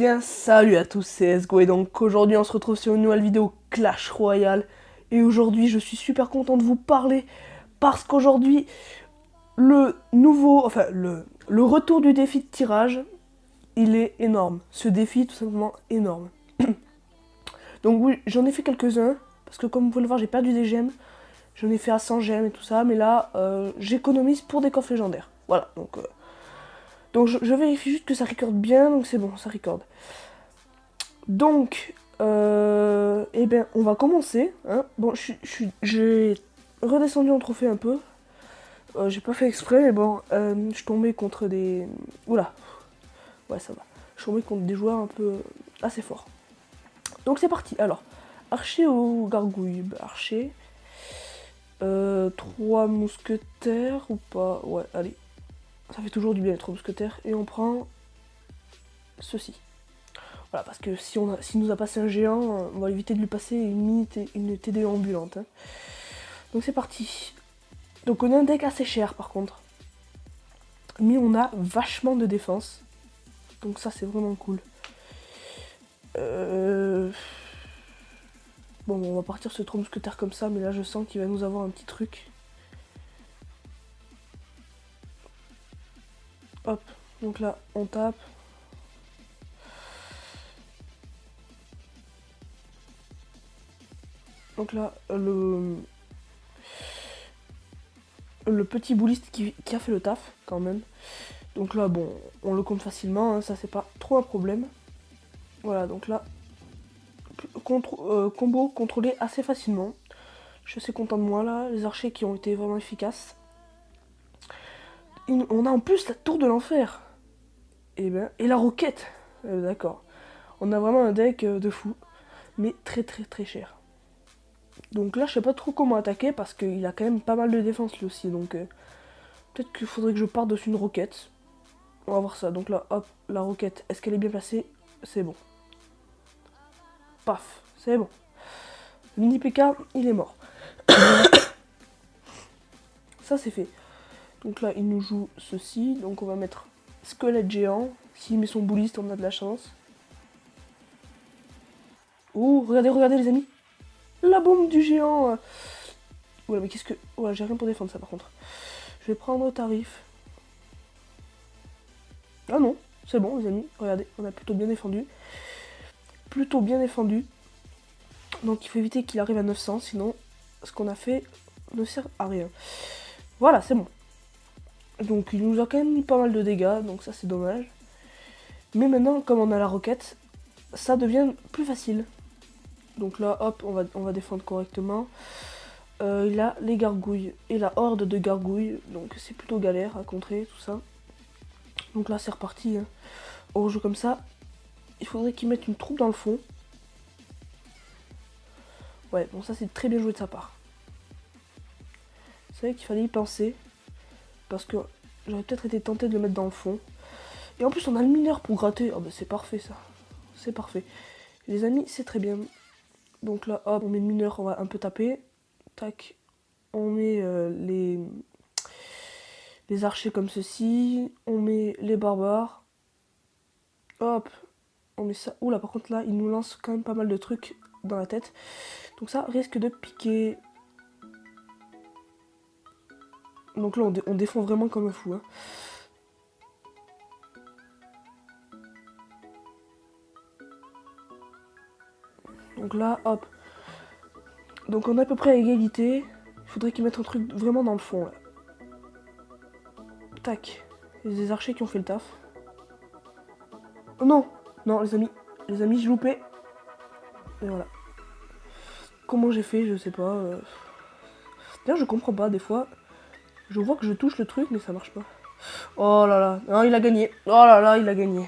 bien, salut à tous, c'est CSGO et donc aujourd'hui on se retrouve sur une nouvelle vidéo Clash Royale. Et aujourd'hui je suis super content de vous parler parce qu'aujourd'hui le retour du défi de tirage, il est énorme. Ce défi est tout simplement énorme. Donc oui, j'en ai fait quelques-uns parce que comme vous pouvez le voir j'ai perdu des gemmes. J'en ai fait à 100 gemmes et tout ça, mais là j'économise pour des coffres légendaires. Voilà, donc je vérifie juste que ça recorde bien, donc c'est bon, ça recorde. Donc, eh bien, on va commencer. Hein. Bon, j'ai redescendu en trophée un peu. J'ai pas fait exprès, mais bon, je suis tombé contre des... Oula. Ouais, ça va. Je suis tombé contre des joueurs un peu assez forts. Donc c'est parti. Alors, archer ou gargouille? Bah, archer. 3 mousquetaires ou pas? Ouais, allez. Ça fait toujours du bien, les 3 mousquetaires. Et on prend ceci. Voilà, parce que s'il nous a passé un géant, on va éviter de lui passer une TD ambulante. Hein. Donc c'est parti. Donc on a un deck assez cher par contre. Mais on a vachement de défense. Donc ça c'est vraiment cool. Bon, on va partir sur 3 mousquetaires comme ça, mais là je sens qu'il va nous avoir un petit truc. Hop, donc là on tape. Donc là, le petit bouliste qui a fait le taf, quand même. Donc là, bon, on le compte facilement, hein, ça c'est pas trop un problème. Voilà, donc là, combo contrôlé assez facilement. Je suis assez content de moi, là. Les archers qui ont été vraiment efficaces. On a en plus la tour de l'enfer. Et la roquette. D'accord. On a vraiment un deck de fou. Mais très très très cher. Donc là, je sais pas trop comment attaquer parce qu'il a quand même pas mal de défense lui aussi. Donc peut-être qu'il faudrait que je parte dessus une roquette. On va voir ça. Donc là, hop, la roquette. Est-ce qu'elle est bien placée? C'est bon. Paf, c'est bon. Mini PK, il est mort. Ça, c'est fait. Donc là, il nous joue ceci. Donc on va mettre squelette géant. S'il met son bouliste, on a de la chance. Oh, regardez, regardez les amis. La bombe du géant. Ouais, mais qu'est-ce que... Ouais, j'ai rien pour défendre ça par contre. Je vais prendre au tarif. Ah non, c'est bon les amis. Regardez, on a plutôt bien défendu. Plutôt bien défendu. Donc il faut éviter qu'il arrive à 900, sinon ce qu'on a fait ne sert à rien. Voilà, c'est bon. Donc il nous a quand même mis pas mal de dégâts, donc ça c'est dommage. Mais maintenant, comme on a la roquette, ça devient plus facile. Donc là, hop, on va défendre correctement. Il a les gargouilles et la horde de gargouilles, donc c'est plutôt galère à contrer tout ça. Donc là c'est reparti. Hein. On joue comme ça. Il faudrait qu'il mette une troupe dans le fond. Ouais, bon ça c'est très bien joué de sa part. C'est vrai qu'il fallait y penser. Parce que j'aurais peut-être été tenté de le mettre dans le fond. Et en plus on a le mineur pour gratter. Oh bah c'est parfait ça. C'est parfait. Les amis, c'est très bien. Donc là, hop, on met le mineur, on va un peu taper. Tac. On met les archers comme ceci. On met les barbares. Hop. On met ça. Oula, par contre là, il nous lance quand même pas mal de trucs dans la tête. Donc ça risque de piquer. Donc là, on défend vraiment comme un fou. Hein. Donc là, hop. Donc on est à peu près à égalité. Il faudrait qu'ils mettent un truc vraiment dans le fond là. Tac. Il y a des archers qui ont fait le taf. Oh non. Non les amis, j'ai loupé. Et voilà. Comment j'ai fait, je sais pas. D'ailleurs je comprends pas des fois. Je vois que je touche le truc mais ça marche pas. Oh là là. Non il a gagné. Oh là là il a gagné.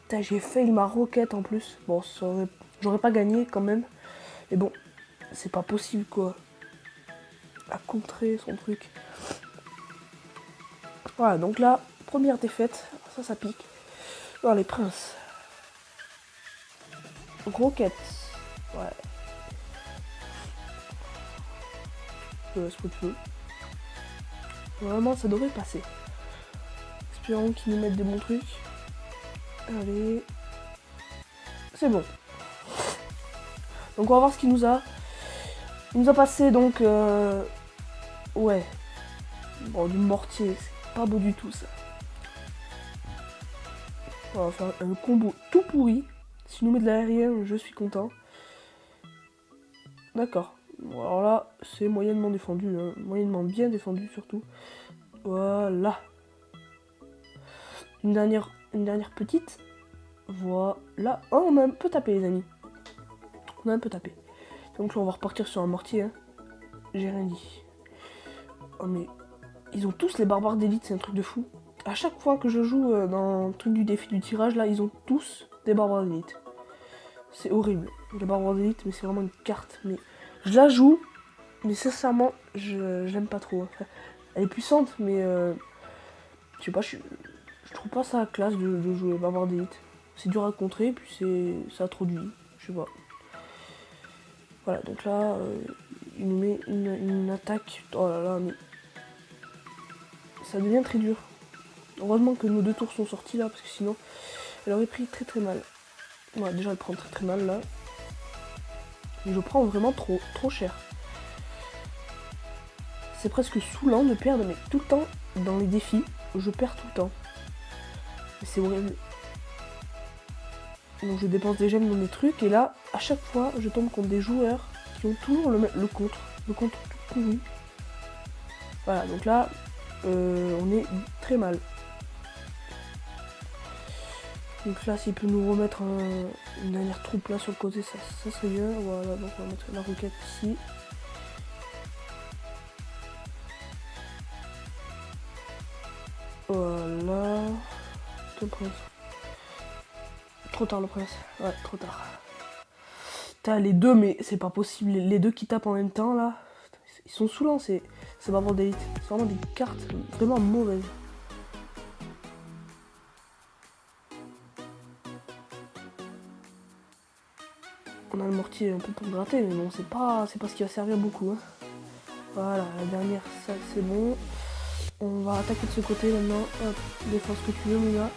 Putain j'ai fail ma roquette en plus. Bon j'aurais pas gagné quand même. Mais bon. C'est pas possible quoi. À contrer son truc. Voilà, donc là, première défaite. Ça pique. Alors les princes. Roquette. Ouais. Ce que tu veux. Normalement, ça devrait passer. Espérons qu'ils nous mettent des bons trucs. Allez. C'est bon. Donc on va voir ce qu'il nous a. Il nous a passé donc... Ouais. Bon, du mortier, c'est pas beau du tout ça. On va faire un combo tout pourri. S'il nous met de l'aérien, je suis content. D'accord. Bon, alors là, c'est moyennement défendu. Hein. Moyennement bien défendu surtout. Voilà. Une dernière petite. Voilà. Oh, on a un peu tapé les amis. On a un peu tapé. Donc là, on va repartir sur un mortier. Hein. J'ai rien dit. Oh mais... Ils ont tous les barbares d'élite, c'est un truc de fou. À chaque fois que je joue dans le truc du défi du tirage, là, ils ont tous des barbares d'élite. C'est horrible. Les barbares d'élite, mais c'est vraiment une carte. Mais je la joue, mais sincèrement, je l'aime pas trop. Enfin, elle est puissante, mais je sais pas, je trouve pas ça classe de jouer barbares d'élite. C'est dur à contrer, puis ça a trop de vie. Je sais pas. Voilà, donc là, il nous met une attaque. Oh là là, mais ça devient très dur. Heureusement que nos 2 tours sont sortis là, parce que sinon, elle aurait pris très très mal. Ouais, déjà elle prend très très mal là. Mais je prends vraiment trop cher. C'est presque saoulant de perdre, mais tout le temps, dans les défis, je perds tout le temps. Et c'est horrible. Donc je dépense des gemmes dans mes trucs, et là, à chaque fois, je tombe contre des joueurs qui ont toujours le contre tout pourri. Voilà, donc là, on est très mal. Donc là, s'il peut nous remettre une dernière troupe là sur le côté, ça serait bien. Voilà, donc on va mettre la roquette ici. Voilà. Le prince. Trop tard le prince. Ouais, trop tard. Putain, les deux, mais c'est pas possible. Les deux qui tapent en même temps là. Ils sont saoulants, c'est barbares d'élite. C'est vraiment des cartes vraiment mauvaises. On a le mortier un peu pour gratter, mais bon, c'est pas ce qui va servir beaucoup. Hein. Voilà, la dernière, ça c'est bon. On va attaquer de ce côté maintenant. Hop, défense que tu veux, mon gars.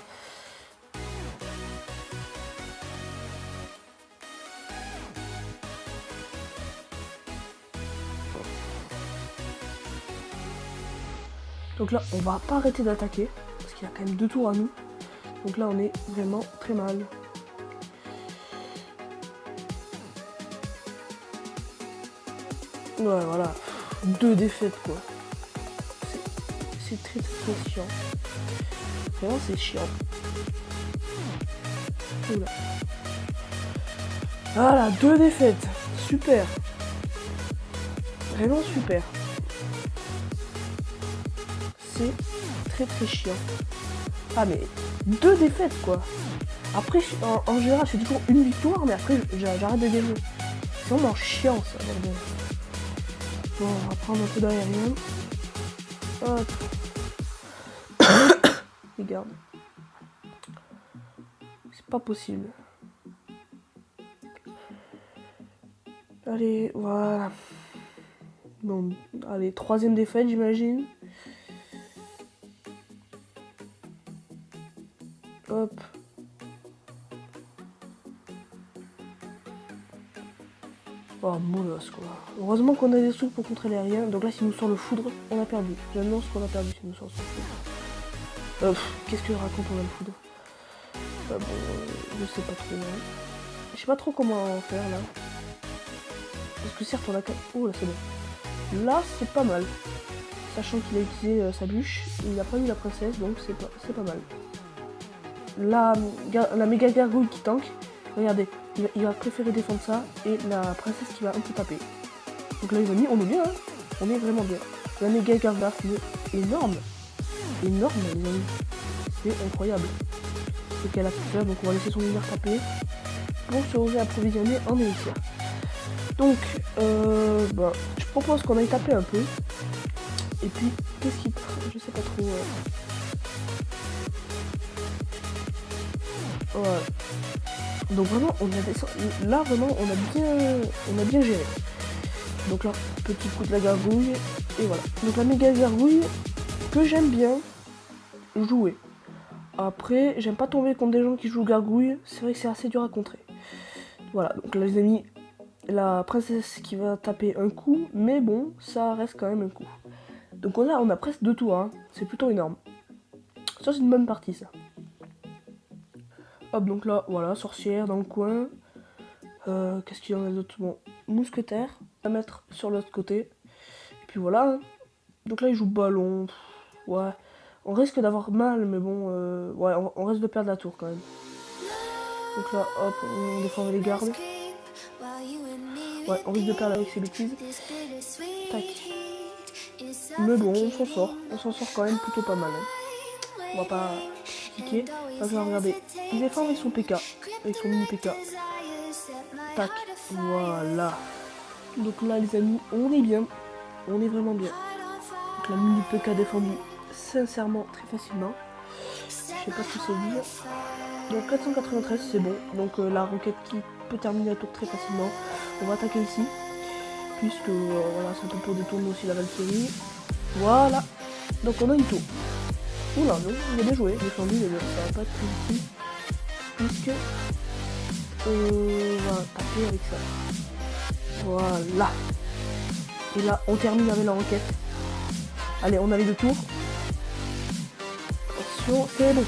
Donc là, on va pas arrêter d'attaquer, parce qu'il y a quand même 2 tours à nous. Donc là, on est vraiment très mal. Ouais, voilà. 2 défaites, quoi. C'est très chiant. Vraiment, c'est chiant. Oula. Voilà, 2 défaites. Super. Vraiment super. C'est très chiant. Ah, mais 2 défaites, quoi. Après, en général, je fais toujours une victoire, mais après, j'arrête de gagner. C'est vraiment chiant, ça, bordel. Bon, on va prendre un peu d'aérien. Hop. Regarde. C'est pas possible. Allez, voilà. Bon, allez, 3e défaite, j'imagine. Hop. Oh, molosse quoi. Heureusement qu'on a des trucs pour contrer l'aérien. Donc là, s'il nous sort le foudre, on a perdu. J'annonce qu'on a perdu s'il nous sort le foudre. Qu'est-ce que je raconte, on a le foudre. Bon, je sais pas trop. Hein. Je sais pas trop comment faire là. Parce que certes, on a... Oh là, c'est bon. Là, c'est pas mal. Sachant qu'il a utilisé sa bûche, il n'a pas eu la princesse, donc c'est pas mal. La méga gargouille qui tank, regardez, il va préférer défendre ça, et la princesse qui va un peu taper. Donc là les amis, on est bien, hein, on est vraiment bien. La méga gargouille, c'est énorme, énorme les amis, c'est incroyable. Ce qu'elle a pu faire, donc on va laisser son univers taper, pour se réapprovisionner en élixir. Donc, je propose qu'on aille taper un peu, et puis, qu'est-ce qu'il... Je sais pas trop... Ouais. Donc vraiment, on a des... Là, vraiment, on a bien géré. Donc là, petit coup de la gargouille, et voilà. Donc la méga gargouille, que j'aime bien jouer. Après, j'aime pas tomber contre des gens qui jouent gargouille. C'est vrai que c'est assez dur à contrer. Voilà, donc là les amis, la princesse qui va taper un coup, mais bon, ça reste quand même un coup. Donc on a presque 2 tours, hein. C'est plutôt énorme. Ça c'est une bonne partie ça. Hop, donc là, voilà, sorcière dans le coin. Qu'est-ce qu'il y en a d'autre? Bon, mousquetaire à mettre sur l'autre côté. Et puis voilà. Hein. Donc là il joue ballon. Ouais, on risque d'avoir mal, mais bon, ouais, on risque de perdre la tour quand même. Donc là, hop, on défend les gardes. Ouais, on risque de perdre avec ces bêtises. Tac. Mais bon, on s'en sort. On s'en sort quand même plutôt pas mal. Hein. On va pas critiquer. Là, je vais regarder. Il défend avec son PK. Avec son mini PK. Tac. Voilà. Donc là, les amis, on est bien. On est vraiment bien. Donc la mini PK défendue sincèrement très facilement. Je sais pas ce que c'est dire. Donc 493 c'est bon. Donc la roquette qui peut terminer la tour très facilement. On va attaquer ici. Puisque voilà, c'est un peu pour détourner aussi la Valkyrie. Voilà. Donc on a une tour. Oula, non, il a bien joué. Défendu, mais bon, ça va pas être très utile. Puisque on va taper avec ça. Voilà. Et là, on termine avec la roquette. Allez, on a les 2 tours. Attention, c'est bon.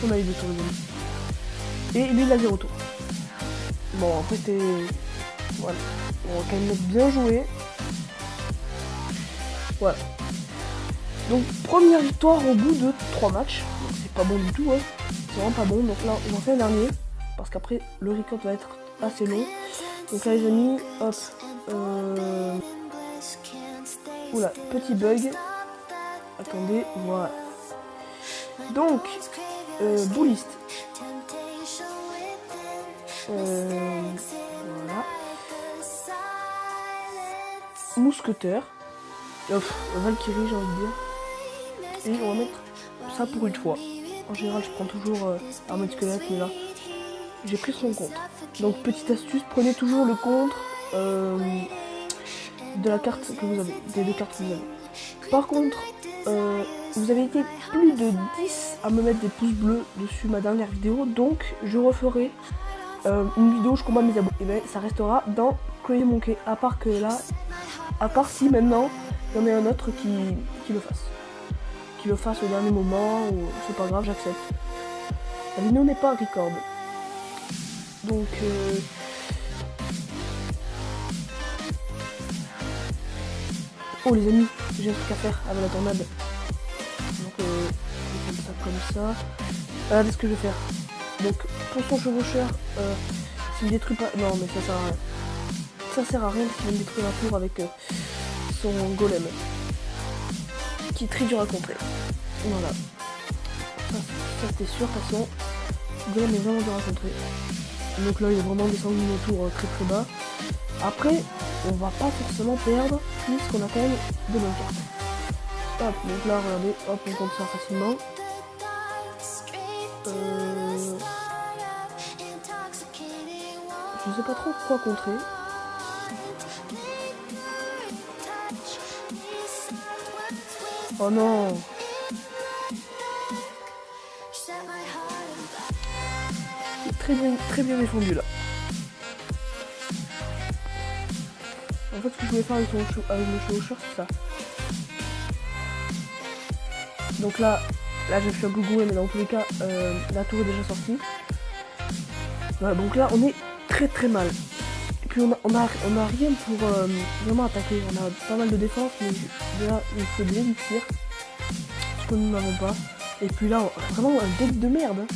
On a les 2 tours, les amis. Et lui, il a 0 tour. Bon, après, c'était... Voilà. On va quand même bien joué. Voilà. Donc, première victoire au bout de 3 matchs. Donc, c'est pas bon du tout, hein. C'est vraiment pas bon. Donc là, on va faire un dernier. Parce qu'après, le record va être assez long. Donc là, les amis, hop. Oula, petit bug. Attendez, voilà. Donc, bouliste. Voilà. Mousquetaire. Valkyrie, j'ai envie de dire. Et on va mettre ça pour une fois. En général, je prends toujours armée de squelette, mais là, j'ai pris son contre. Donc, petite astuce, prenez toujours le contre de la carte que vous avez, des 2 cartes que vous avez. Par contre, vous avez été plus de 10 à me mettre des pouces bleus dessus ma dernière vidéo, donc je referai une vidéo où je combats mes abonnés. Et bien, ça restera dans Crazy Monkey, à part que là, à part si maintenant, il y en a un autre qui le fasse. Qui le fasse au dernier moment, ou c'est pas grave, j'accepte. La vidéo n'est pas record. Donc, oh les amis, j'ai un truc à faire avec la tornade. Donc je vais faire ça comme ça. Regardez ce que je vais faire. Donc pour son chevaucheur, s'il détruit pas. Non mais ça sert à rien. Ça sert à rien s'il me détruire la tour avec son golem. Qui est très dur à contrer. Voilà. Ça c'était sûr, de toute façon. Le golem est vraiment dur à contrer. Donc là il est vraiment descendu une tour très très bas. Après, on va pas forcément perdre, puisqu'on a quand même de bonnes cartes. Hop, donc là, regardez, hop, on compte ça facilement. Je sais pas trop quoi contrer. Oh non! Très bien défendu là. En fait, ce que je voulais faire avec le chevaucheur, c'est ça. Donc là, je suis un peu gouré, mais dans tous les cas, la tour est déjà sortie. Voilà, donc là, on est très très mal. Et puis on a rien pour vraiment attaquer. On a pas mal de défense, mais déjà, il faut bien du tir. Ce que nous n'avons pas. Et puis là, vraiment un deck de merde. Hein.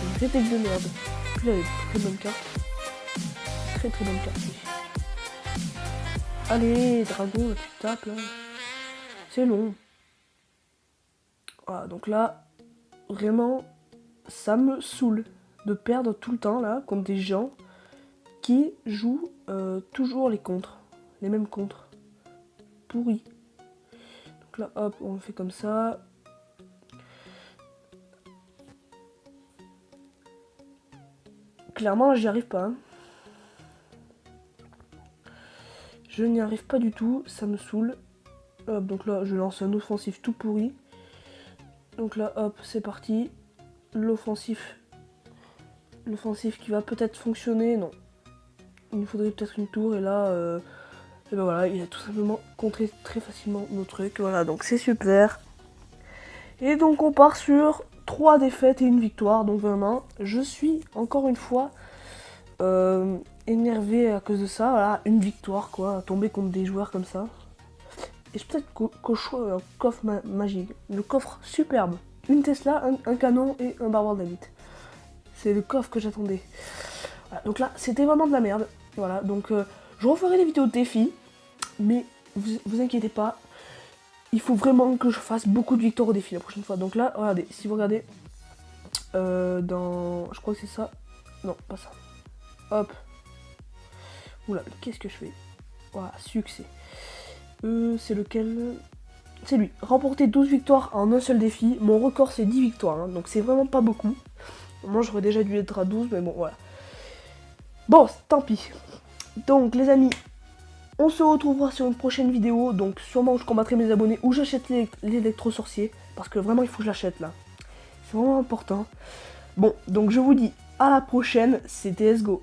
Un vrai deck de merde. Puis là, il y a des très bonnes cartes. Très très bonnes cartes. Allez, dragon, tu tapes là. C'est long. Voilà, donc là, vraiment, ça me saoule de perdre tout le temps là contre des gens qui jouent toujours les contres, les mêmes contres. Pourris. Donc là, hop, on fait comme ça. Clairement, j'y arrive pas. Hein. Je n'y arrive pas du tout, ça me saoule. Hop, donc là, je lance un offensif tout pourri. Donc là, hop, c'est parti. l'offensif. L'offensif qui va peut-être fonctionner, non. Il nous faudrait peut-être une tour et là, et ben voilà, il a tout simplement contré très facilement nos trucs. Voilà, donc c'est super. Et donc on part sur 3 défaites et une victoire. Donc vraiment, je suis encore une fois énervé à cause de ça. Voilà, une victoire quoi, tomber contre des joueurs comme ça. Et peut-être qu'au choix un coffre magique. Le coffre superbe. Une Tesla, un canon et un barbare d'élite. C'est le coffre que j'attendais. Voilà, donc là, c'était vraiment de la merde. Voilà, donc je referai des vidéos de défis. Mais vous inquiétez pas. Il faut vraiment que je fasse beaucoup de victoires au défi la prochaine fois. Donc là, regardez, si vous regardez dans... Je crois que c'est ça. Non, pas ça. Hop. Oula, qu'est-ce que je fais? Voilà, succès. C'est lequel? C'est lui. Remporter 12 victoires en un seul défi. Mon record, c'est 10 victoires. Hein, donc c'est vraiment pas beaucoup. Moi, j'aurais déjà dû être à 12, mais bon, voilà. Bon, tant pis. Donc, les amis, on se retrouvera sur une prochaine vidéo. Donc, sûrement, je combattrai mes abonnés ou j'achète l'électro-sorcier. Parce que vraiment, il faut que je l'achète, là. C'est vraiment important. Bon, donc je vous dis à la prochaine. C'était Let's Go.